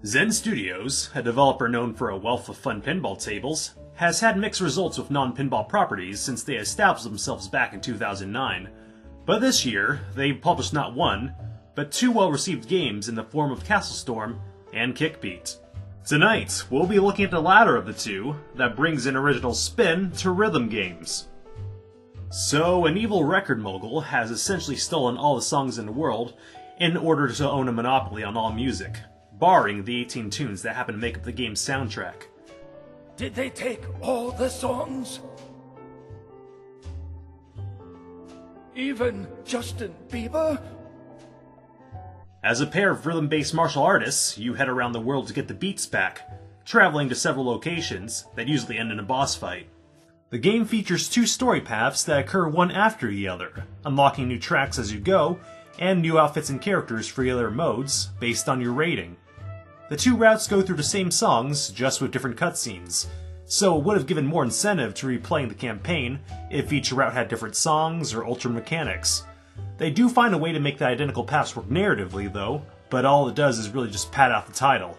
Zen Studios, a developer known for a wealth of fun pinball tables, has had mixed results with non-pinball properties since they established themselves back in 2009. But this year, they've published not one, but two well-received games in the form of Castle Storm and Kickbeat. Tonight, we'll be looking at the latter of the two that brings an original spin to rhythm games. So, an evil record mogul has essentially stolen all the songs in the world in order to own a monopoly on all music, barring the 18 tunes that happen to make up the game's soundtrack. Did they take all the songs? Even Justin Bieber? As a pair of rhythm-based martial artists, you head around the world to get the beats back, traveling to several locations that usually end in a boss fight. The game features two story paths that occur one after the other, unlocking new tracks as you go, and new outfits and characters for the other modes, based on your rating. The two routes go through the same songs, just with different cutscenes, so it would have given more incentive to replaying the campaign if each route had different songs or ultra mechanics. They do find a way to make the identical paths work narratively, though, but all it does is really just pad out the title.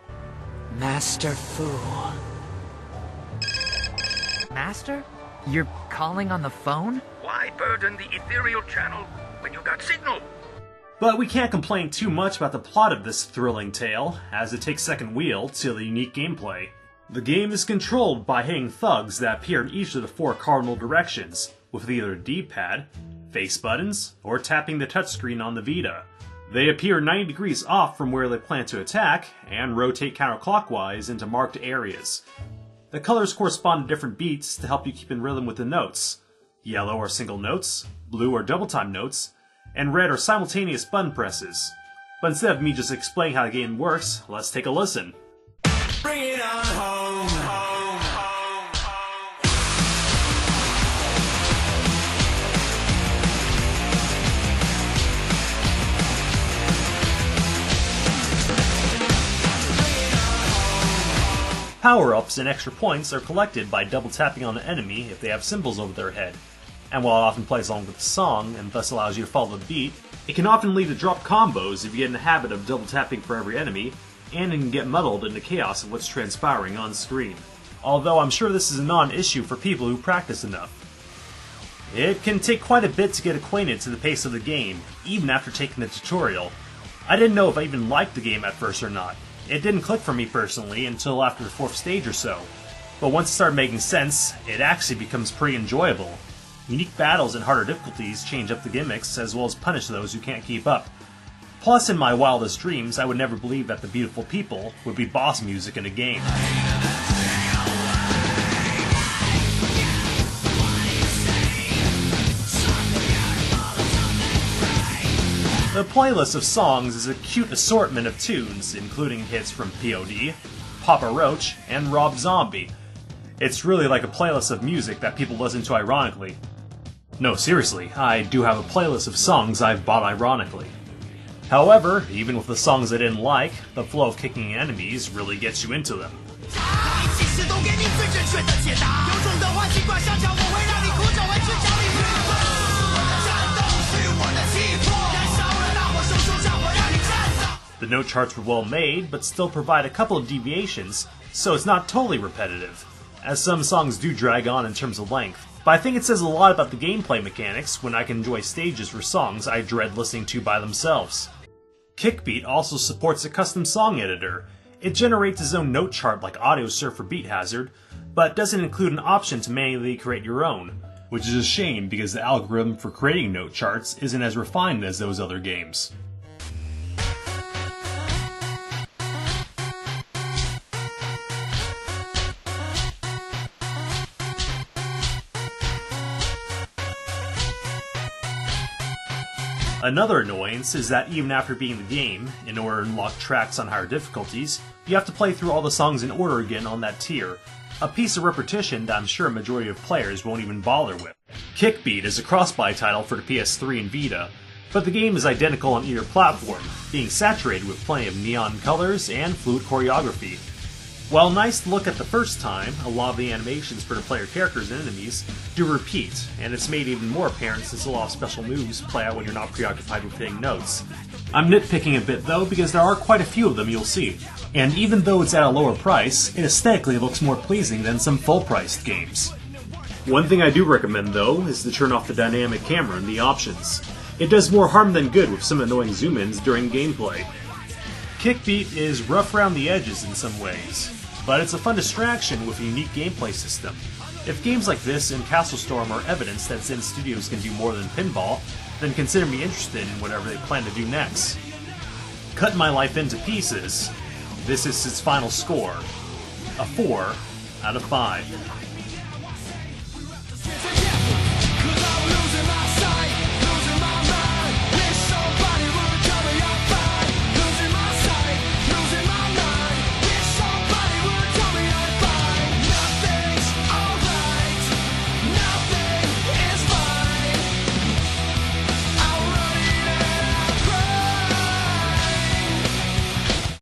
Master Fu. Master? You're calling on the phone? Why burden the ethereal channel when you got signal? But we can't complain too much about the plot of this thrilling tale, as it takes second wheel to the unique gameplay. The game is controlled by hitting thugs that appear in each of the four cardinal directions, with either a D-pad, face buttons, or tapping the touchscreen on the Vita. They appear 90 degrees off from where they plan to attack, and rotate counterclockwise into marked areas. The colors correspond to different beats to help you keep in rhythm with the notes. Yellow are single notes, blue are double time notes, and red are simultaneous button presses. But instead of me just explaining how the game works, let's take a listen. Bring it on home, home, home, home. Power-ups and extra points are collected by double tapping on an enemy if they have symbols over their head. And while it often plays along with the song, and thus allows you to follow the beat, it can often lead to drop combos if you get in the habit of double tapping for every enemy, and it can get muddled in the chaos of what's transpiring on screen. Although I'm sure this is a non-issue for people who practice enough. It can take quite a bit to get acquainted to the pace of the game, even after taking the tutorial. I didn't know if I even liked the game at first or not. It didn't click for me personally until after the fourth stage or so. But once it started making sense, it actually becomes pretty enjoyable. Unique battles and harder difficulties change up the gimmicks, as well as punish those who can't keep up. Plus, in my wildest dreams, I would never believe that the beautiful people would be boss music in a game. The playlist of songs is a cute assortment of tunes, including hits from POD, Papa Roach, and Rob Zombie. It's really like a playlist of music that people listen to ironically. No, seriously, I do have a playlist of songs I've bought ironically. However, even with the songs I didn't like, the flow of kicking enemies really gets you into them. The note charts were well made, but still provide a couple of deviations, so it's not totally repetitive, as some songs do drag on in terms of length. But I think it says a lot about the gameplay mechanics when I can enjoy stages for songs I dread listening to by themselves. Kickbeat also supports a custom song editor. It generates its own note chart like AudioSurf or Beat Hazard, but doesn't include an option to manually create your own, which is a shame because the algorithm for creating note charts isn't as refined as those other games. Another annoyance is that even after beating the game, in order to unlock tracks on higher difficulties, you have to play through all the songs in order again on that tier, a piece of repetition that I'm sure a majority of players won't even bother with. Kickbeat is a cross-buy title for the PS3 and Vita, but the game is identical on either platform, being saturated with plenty of neon colors and fluid choreography. While nice to look at the first time, a lot of the animations for the player characters and enemies do repeat, and it's made even more apparent since a lot of special moves play out when you're not preoccupied with hitting notes. I'm nitpicking a bit though, because there are quite a few of them you'll see. And even though it's at a lower price, it aesthetically looks more pleasing than some full-priced games. One thing I do recommend, though, is to turn off the dynamic camera in the options. It does more harm than good with some annoying zoom-ins during gameplay. Kickbeat is rough around the edges in some ways, but it's a fun distraction with a unique gameplay system. If games like this and Castle Storm are evidence that Zen Studios can do more than pinball, then consider me interested in whatever they plan to do next. Cutting my life into pieces, this is its final score, a 4 out of 5.